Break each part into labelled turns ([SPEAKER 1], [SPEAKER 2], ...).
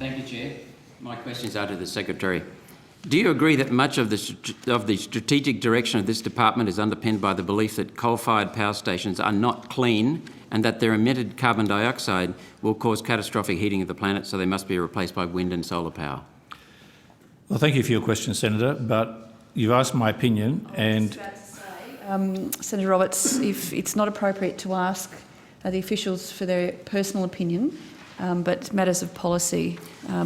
[SPEAKER 1] Thank you, Chair. My questions are to the Secretary. Do you agree that much of the strategic direction of this department is underpinned by the belief that coal-fired power stations are not clean and that their emitted carbon dioxide will cause catastrophic heating of the planet, so they must be replaced by wind and solar power?
[SPEAKER 2] Well, thank you for your question, Senator, but you've asked my opinion and...
[SPEAKER 3] Senator Roberts, if it's not appropriate to ask the officials for their personal opinion, but matters of policy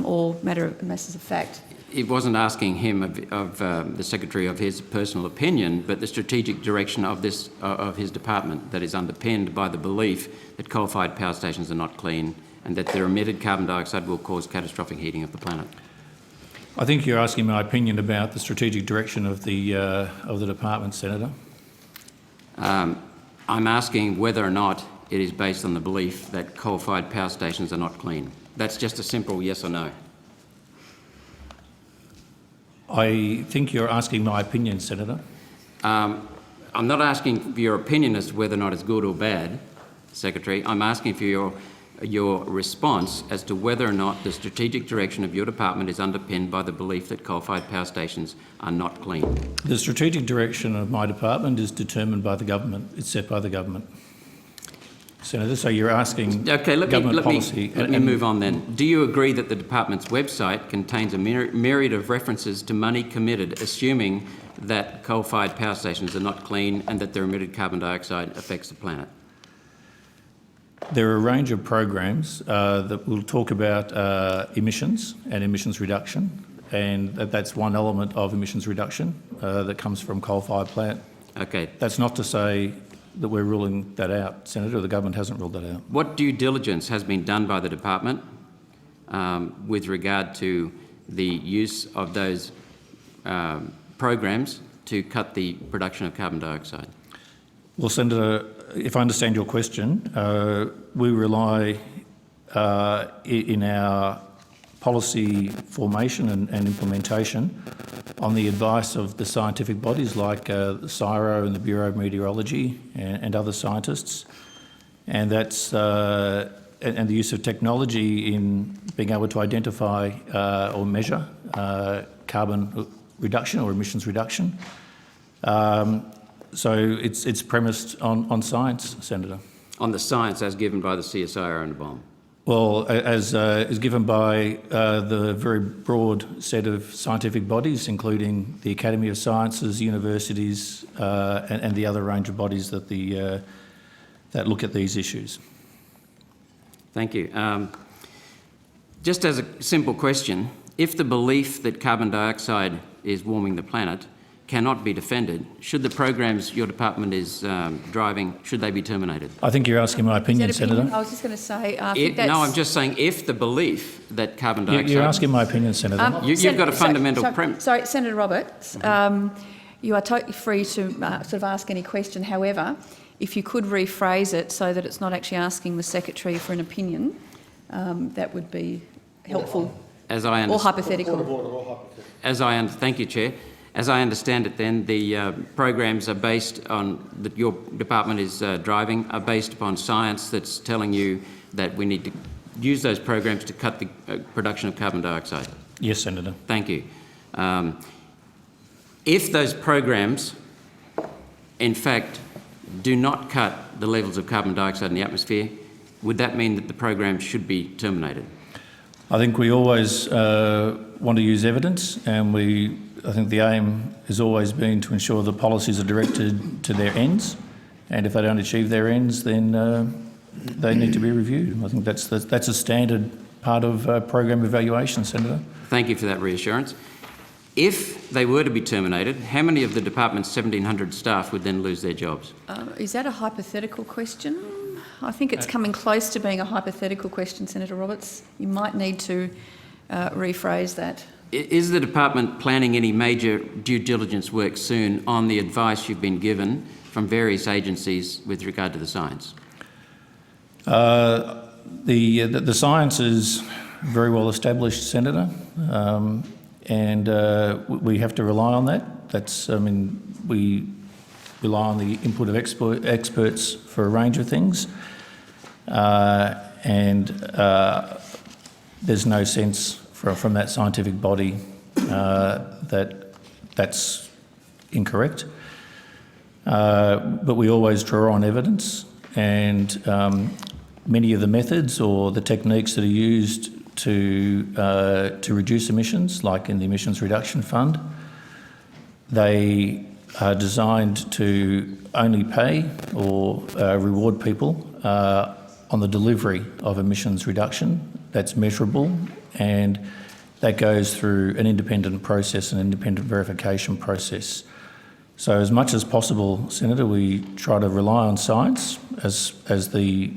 [SPEAKER 3] or matters of fact.
[SPEAKER 1] It wasn't asking him of the Secretary of his personal opinion, but the strategic direction of his department that is underpinned by the belief that coal-fired power stations are not clean and that their emitted carbon dioxide will cause catastrophic heating of the planet.
[SPEAKER 2] I think you're asking my opinion about the strategic direction of the department, Senator.
[SPEAKER 1] I'm asking whether or not it is based on the belief that coal-fired power stations are not clean. That's just a simple yes or no.
[SPEAKER 2] I think you're asking my opinion, Senator.
[SPEAKER 1] I'm not asking for your opinion as to whether or not it's good or bad, Secretary. I'm asking for your response as to whether or not the strategic direction of your department is underpinned by the belief that coal-fired power stations are not clean. The
[SPEAKER 2] strategic direction of my department is determined by the government. It's set by the government. Senator, so you're asking government policy.
[SPEAKER 1] Let me move on then. Do you agree that the department's website contains a myriad of references to money committed, assuming that coal-fired power stations are not clean and that their emitted carbon dioxide affects the planet?
[SPEAKER 2] There are a range of programs that will talk about emissions and emissions reduction, and that's one element of emissions reduction that comes from coal-fired plant.
[SPEAKER 1] Okay.
[SPEAKER 2] That's not to say that we're ruling that out, Senator. The government hasn't ruled that out.
[SPEAKER 1] What due diligence has been done by the department with regard to the use of those programs to cut the production of carbon dioxide?
[SPEAKER 2] Well, Senator, if I understand your question, we rely in our policy formation and implementation on the advice of the scientific bodies like the CSIRO and the Bureau of Meteorology and other scientists, and that's and the use of technology in being able to identify or measure carbon reduction or emissions reduction. So it's premised on science, Senator.
[SPEAKER 1] On the science as given by the CSIRO and the BOM?
[SPEAKER 2] Well, as is given by the very broad set of scientific bodies, including the Academy of Sciences, universities, and the other range of bodies that that look at these issues.
[SPEAKER 1] Thank you. Just as a simple question, if the belief that carbon dioxide is warming the planet cannot be defended, should the programs your department is driving, should they be terminated?
[SPEAKER 2] I think you're asking my opinion, Senator.
[SPEAKER 3] I was just going to say...
[SPEAKER 1] no, I'm just saying if the belief that carbon dioxide...
[SPEAKER 2] You're asking my opinion, Senator.
[SPEAKER 1] You've got a fundamental premise.
[SPEAKER 3] Sorry, Senator Roberts, you are totally free to sort of ask any question. However, if you could rephrase it so that it's not actually asking the Secretary for an opinion, that would be helpful.
[SPEAKER 1] As I understand,
[SPEAKER 3] or hypothetical.
[SPEAKER 1] Thank you, Chair. As I understand it then, the programs are based on, that your department is driving, are based upon science that's telling you that we need to use those programs to cut the production of carbon dioxide.
[SPEAKER 2] Yes, Senator.
[SPEAKER 1] Thank you. If those programs, in fact, do not cut the levels of carbon dioxide in the atmosphere, would that mean that the program should be terminated?
[SPEAKER 2] I think we always want to use evidence, and I think the aim has always been to ensure the policies are directed to their ends, and if they don't achieve their ends, then they need to be reviewed. I think that's a standard part of program evaluation, Senator.
[SPEAKER 1] Thank you for that reassurance. If they were to be terminated, how many of the department's 1,700 staff would then lose their jobs?
[SPEAKER 3] Is that a hypothetical question? I think it's coming close to being a hypothetical question, Senator Roberts. You might need to rephrase that.
[SPEAKER 1] Is the department planning any major due diligence work soon on the advice you've been given from various agencies with regard to the science?
[SPEAKER 2] The science is very well established, Senator, and we have to rely on that. We rely on the input of experts for a range of things, and there's no sense from that scientific body that that's incorrect. But we always draw on evidence, and many of the methods or the techniques that are used to reduce emissions, like in the Emissions Reduction Fund, they are designed to only pay or reward people on the delivery of emissions reduction. That's measurable, and that goes through an independent process, an independent verification process. So as much as possible, Senator, we try to rely on science as the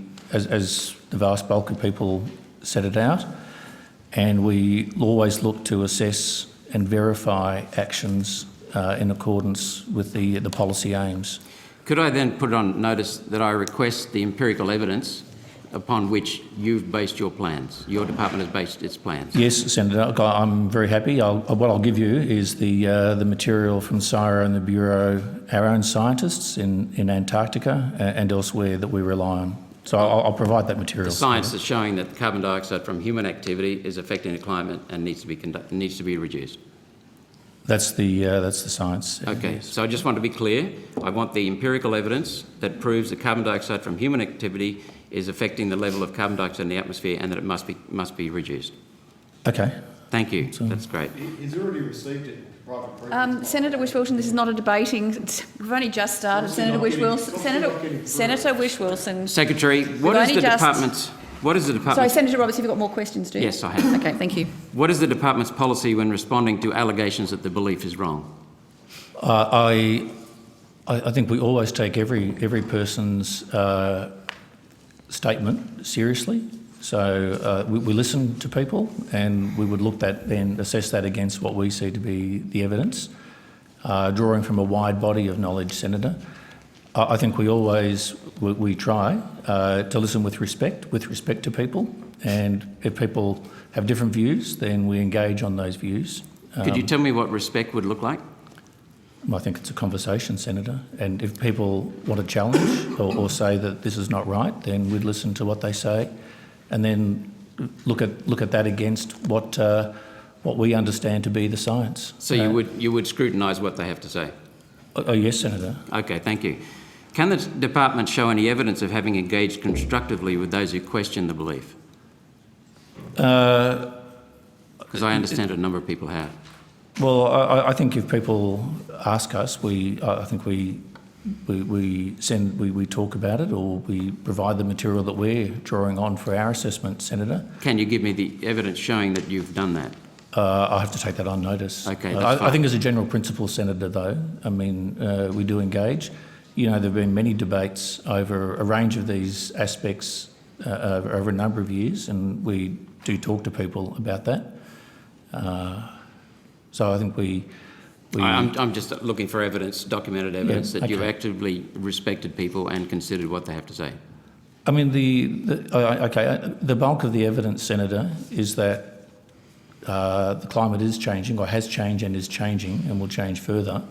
[SPEAKER 2] vast bulk of people set it out, and we always look to assess and verify actions in accordance with the policy aims.
[SPEAKER 1] Could I then put on notice that I request the empirical evidence upon which you've based your plans, your department has based its plans?
[SPEAKER 2] Yes, Senator, I'm very happy. What I'll give you is the material from CSIRO and the Bureau, our own scientists in Antarctica and elsewhere that we rely on. So I'll provide that material.
[SPEAKER 1] The science is showing that carbon dioxide from human activity is affecting the climate and needs to be reduced.
[SPEAKER 2] That's the science.
[SPEAKER 1] Okay,
[SPEAKER 2] yes.
[SPEAKER 1] so I just want to be clear. I want the empirical evidence that proves that carbon dioxide from human activity is affecting the level of carbon dioxide in the atmosphere and that it must be reduced.
[SPEAKER 2] Okay.
[SPEAKER 1] Thank you. That's great.
[SPEAKER 4] He's already received it. Private
[SPEAKER 3] Senator Whish-Wilson, this is not a debating. We've only just started. Senator Whish-Wilson. Senator Whish-Wilson.
[SPEAKER 1] Secretary, what is the department's?
[SPEAKER 3] Sorry, Senator Roberts, have you got more questions, do you?
[SPEAKER 1] Yes, I have.
[SPEAKER 3] Okay, thank you.
[SPEAKER 1] What is the department's policy when responding to allegations that the belief is wrong?
[SPEAKER 2] I think we always take every person's statement seriously. So we listen to people, and we would look at then assess that against what we see to be the evidence, drawing from a wide body of knowledge, Senator. I think we try to listen with respect to people, and if people have different views, then we engage on those views.
[SPEAKER 1] Could you tell me what respect would look like?
[SPEAKER 2] I think it's a conversation, Senator, and if people want to challenge or say that this is not right, then we'd listen to what they say, and then look at that against what we understand to be the science.
[SPEAKER 1] So you would scrutinise what they have to say?
[SPEAKER 2] Oh yes, Senator.
[SPEAKER 1] Okay, thank you. Can the department show any evidence of having engaged constructively with those who question the belief? Because I understand a number of people have.
[SPEAKER 2] Well, I think if people ask us, I think we talk about it, or we provide the material that we're drawing on for our assessment, Senator.
[SPEAKER 1] Can you give me the evidence showing that you've done that?
[SPEAKER 2] I have to take that on notice.
[SPEAKER 1] Okay, that's fine.
[SPEAKER 2] I think as a general principle, Senator, though, I mean, we do engage. You know, there have been many debates over a range of these aspects over a number of years, and we do talk to people about that. So I think I'm just looking for evidence, documented evidence, that you've actively respected people and considered what they have to say. I mean, the bulk of the evidence, Senator, is that the climate is changing, or has changed and is changing, and will change further.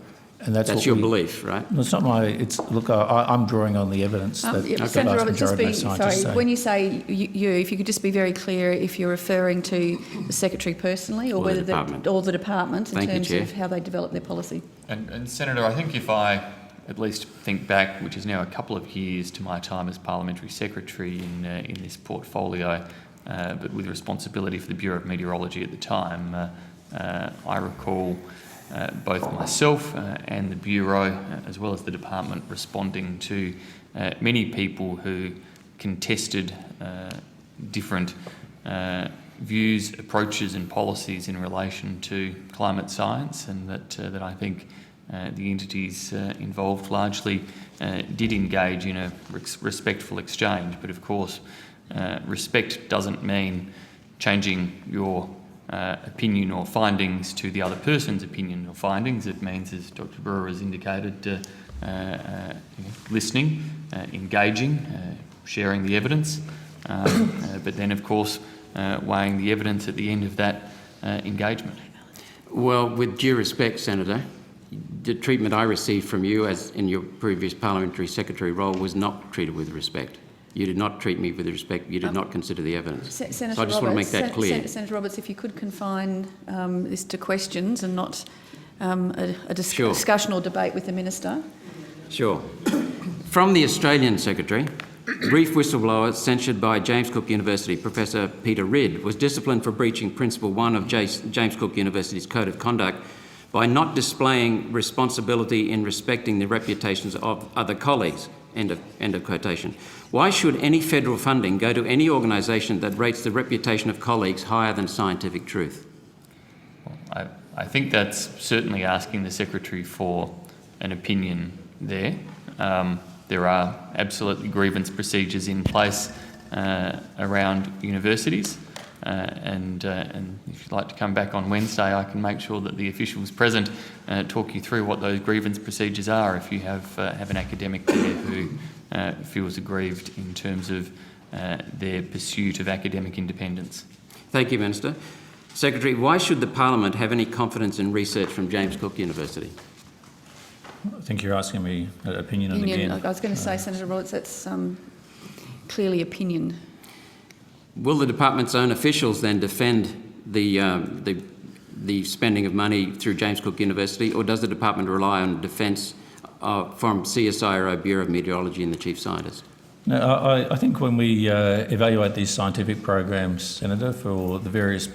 [SPEAKER 2] And that's
[SPEAKER 1] your belief, right?
[SPEAKER 2] No, it's not my. Look, I'm drawing on the evidence that the vast
[SPEAKER 3] Senator Roberts,
[SPEAKER 2] majority of scientists say.
[SPEAKER 3] When you say you, if you could just be very clear if you're referring to the Secretary personally, or whether the department in terms of how they develop their policy.
[SPEAKER 5] And Senator, I think if I at least think back, which is now a couple of years, to my time as Parliamentary Secretary in this portfolio, but with responsibility for the Bureau of Meteorology at the time, I recall both myself and the Bureau, as well as the Department, responding to many people who contested different views, approaches and policies in relation to climate science, and that I think the entities involved largely did engage in a respectful exchange. But of course, respect doesn't mean changing your opinion or findings to the other person's opinion or findings. It means, as Dr Brouwer has indicated, listening, engaging, sharing the evidence, but then of course weighing the evidence at the end of that engagement.
[SPEAKER 1] Well, with due respect, Senator, the treatment I received from you as in your previous Parliamentary Secretary role was not treated with respect. You did not treat me with respect. You did not consider the evidence.
[SPEAKER 3] Senator
[SPEAKER 1] So I just want to make that clear.
[SPEAKER 3] Senator Roberts, if you could confine this to questions and not a
[SPEAKER 1] Sure.
[SPEAKER 3] discussion or debate with the Minister.
[SPEAKER 1] Sure. From the Australian Secretary, brief whistleblower censured by James Cook University, Professor Peter Ridd, was disciplined for breaching Principle 1 of James Cook University's Code of Conduct by not displaying responsibility in respecting the reputations of other colleagues. End of quotation. Why should any federal funding go to any organisation that rates the reputation of colleagues higher than scientific truth?
[SPEAKER 5] I think that's certainly asking the Secretary for an opinion there. There are absolutely grievance procedures in place around universities, and if you'd like to come back on Wednesday, I can make sure that the officials present talk you through what those grievance procedures are if you have an academic there who feels aggrieved in terms of their pursuit of academic independence.
[SPEAKER 1] Thank you, Minister. Secretary, why should the Parliament have any confidence in research from James Cook University?
[SPEAKER 2] I think you're asking me an opinion, and again...
[SPEAKER 3] I was going to say, Senator Roberts, that's clearly opinion.
[SPEAKER 1] Will the department's own officials then defend the spending of money through James Cook University, or does the department rely on defence from CSIRO, Bureau of Meteorology and the Chief Scientist?
[SPEAKER 2] No, I think when we evaluate these scientific programs, Senator, for the various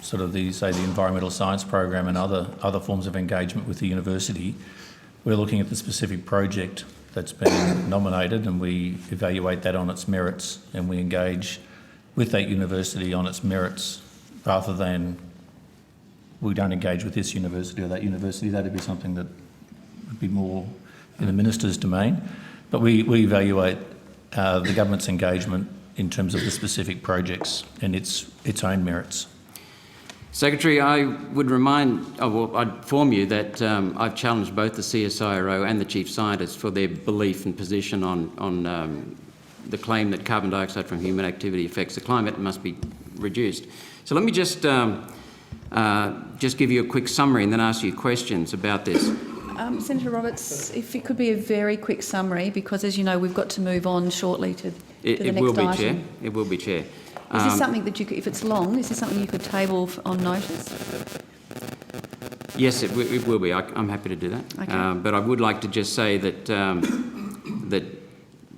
[SPEAKER 2] sort of the environmental science program and other forms of engagement with the university, we're looking at the specific project that's been nominated, and we evaluate that on its merits, and we engage with that university on its merits, rather than we don't engage with this university or that university. That'd be something that would be more in the Minister's domain. But we evaluate the government's engagement in terms of the specific projects and its own merits.
[SPEAKER 1] Secretary, I would I'd inform you that I've challenged both the CSIRO and the Chief Scientist for their belief and position on the claim that carbon dioxide from human activity affects the climate and must be reduced. So let me just give you a quick summary and then ask you questions about this.
[SPEAKER 3] Senator Roberts, if it could be a very quick summary, because as you know, we've got to move on shortly to the next item.
[SPEAKER 1] It will be, Chair. It will be, Chair.
[SPEAKER 3] Is this something that you could, if it's long, is this something you could table on notice?
[SPEAKER 1] Yes, it will be. I'm happy to do that.
[SPEAKER 3] Okay.
[SPEAKER 1] But I would like to just say that that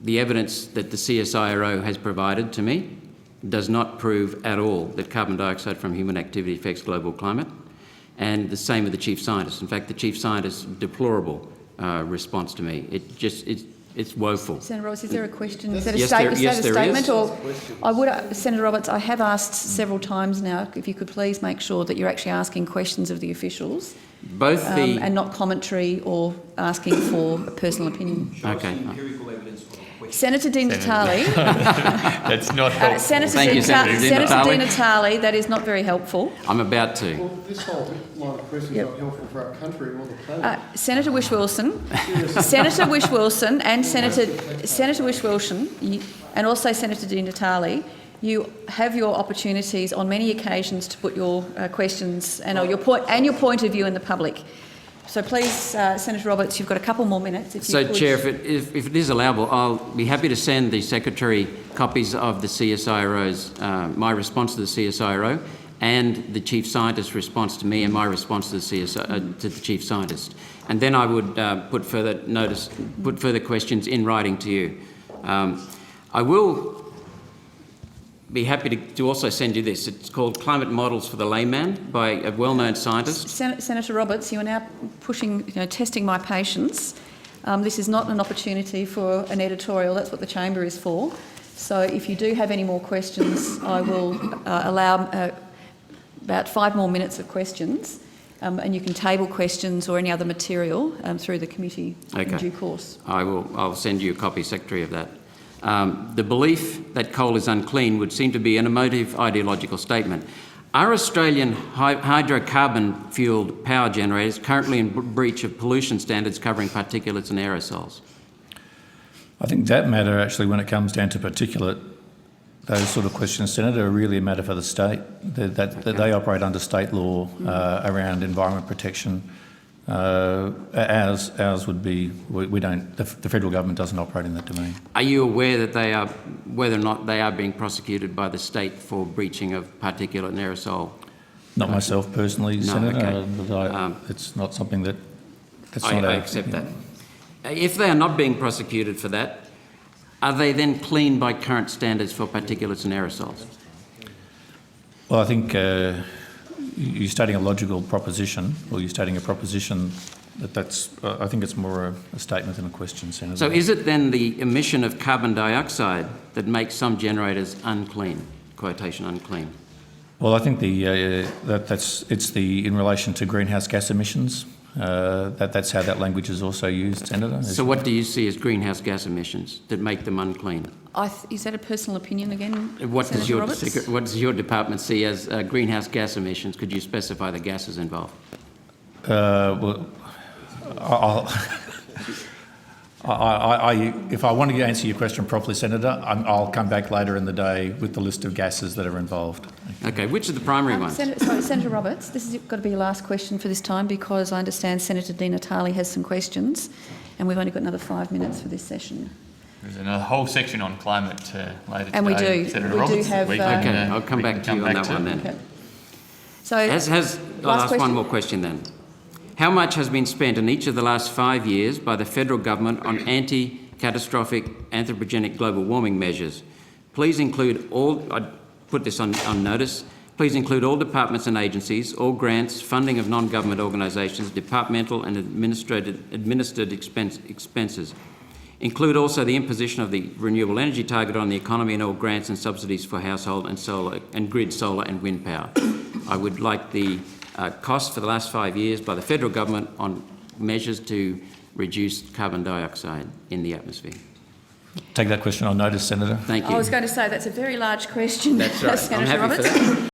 [SPEAKER 1] the evidence that the CSIRO has provided to me does not prove at all that carbon dioxide from human activity affects global climate, and the same with the Chief Scientist. In fact, the Chief Scientist's deplorable response to me. It's woeful.
[SPEAKER 3] Senator Roberts, is there a question? Is that a
[SPEAKER 1] Yes,
[SPEAKER 3] statement?
[SPEAKER 1] is.
[SPEAKER 3] Or I would, Senator Roberts, I have asked several times now, if you could please make sure that you're actually asking questions of the officials,
[SPEAKER 1] Both the
[SPEAKER 3] and not commentary or asking for a personal opinion.
[SPEAKER 1] okay.
[SPEAKER 3] Senator Di Natale.
[SPEAKER 5] That's not helpful.
[SPEAKER 1] Thank you, Senator Di Natale.
[SPEAKER 3] Di Natale, that is not very helpful.
[SPEAKER 1] I'm about to.
[SPEAKER 4] Well, this whole line of questions is not helpful for our country or the planet.
[SPEAKER 3] Senator Wish-Wilson, Senator Wish-Wilson and Senator Wish-Wilson, and also Senator Di Natale, you have your opportunities on many occasions to put your questions and your point of view in the public. So please, Senator Roberts, you've got a couple more minutes. If you could.
[SPEAKER 1] Chair, if it is allowable, I'll be happy to send the Secretary copies of the CSIRO's, my response to the CSIRO, and the Chief Scientist's response to me and my response to the Chief Scientist. And then I would put further questions in writing to you. I will be happy to also send you this. It's called Climate Models for the Layman by a well-known scientist.
[SPEAKER 3] Senator Roberts, you are now testing my patience. This is not an opportunity for an editorial. That's what the chamber is for. So if you do have any more questions, I will allow about 5 more minutes of questions, and you can table questions or any other material through the committee in due course.
[SPEAKER 1] I'll send you a copy, Secretary, of that. The belief that coal is unclean would seem to be an emotive ideological statement. Are Australian hydrocarbon-fuelled power generators currently in breach of pollution standards covering particulates and aerosols?
[SPEAKER 2] I think that matter, actually, when it comes down to particulate, those sort of questions, Senator, are really a matter for the state. That they operate under state law around environment protection. Ours would be, we don't, the federal government doesn't operate in that domain.
[SPEAKER 1] Are you aware that they are, whether or not they are being prosecuted by the state for breaching of particulate and aerosol?
[SPEAKER 2] Not myself personally,
[SPEAKER 1] No,
[SPEAKER 2] Senator,
[SPEAKER 1] okay.
[SPEAKER 2] but it's not something that,
[SPEAKER 1] I accept that. If they are not being prosecuted for that, are they then clean by current standards for particulates and aerosols?
[SPEAKER 2] Well, I think you're stating a logical proposition, or you're stating a proposition that's, I think it's more a statement than a question, Senator.
[SPEAKER 1] So is it then the emission of carbon dioxide that makes some generators unclean, quotation unclean?
[SPEAKER 2] Well, I think it's in relation to greenhouse gas emissions. That's how that language is also used, Senator.
[SPEAKER 1] So what do you see as greenhouse gas emissions that make them unclean?
[SPEAKER 3] Is that a personal opinion again,
[SPEAKER 1] What does
[SPEAKER 3] Senator Roberts?
[SPEAKER 1] what does your department see as greenhouse gas emissions? Could you specify the gases involved?
[SPEAKER 2] Well, if I want to answer your question properly, Senator, I'll come back later in the day with the list of gases that are involved.
[SPEAKER 1] Okay, which are the primary ones?
[SPEAKER 3] Senator Roberts, this has got to be your last question for this time, because I understand Senator Di Natale has some questions, and we've only got another 5 minutes for this session.
[SPEAKER 5] There's another whole section on climate later
[SPEAKER 3] And we
[SPEAKER 5] today.
[SPEAKER 3] do.
[SPEAKER 5] Senator
[SPEAKER 3] We do
[SPEAKER 5] Roberts,
[SPEAKER 3] have,
[SPEAKER 5] we can,
[SPEAKER 1] Okay, I'll come
[SPEAKER 5] we can
[SPEAKER 1] back to you on that one then.
[SPEAKER 3] Okay. So,
[SPEAKER 1] I'll ask
[SPEAKER 3] question.
[SPEAKER 1] one more question then. How much has been spent in each of the last 5 years by the federal government on anti-catastrophic anthropogenic global warming measures? Please include all, I put this on notice, please include all departments and agencies, all grants, funding of non-government organisations, departmental and administered expenses. Include also the imposition of the renewable energy target on the economy and all grants and subsidies for household and solar and grid solar and wind power. I would like the cost for the last 5 years by the federal government on measures to reduce carbon dioxide in the atmosphere.
[SPEAKER 2] Take that question on notice, Senator.
[SPEAKER 1] Thank you.
[SPEAKER 3] I was going to say that's a very large question,
[SPEAKER 1] That's right.
[SPEAKER 3] Senator
[SPEAKER 1] I'm happy
[SPEAKER 3] Roberts.
[SPEAKER 1] for that.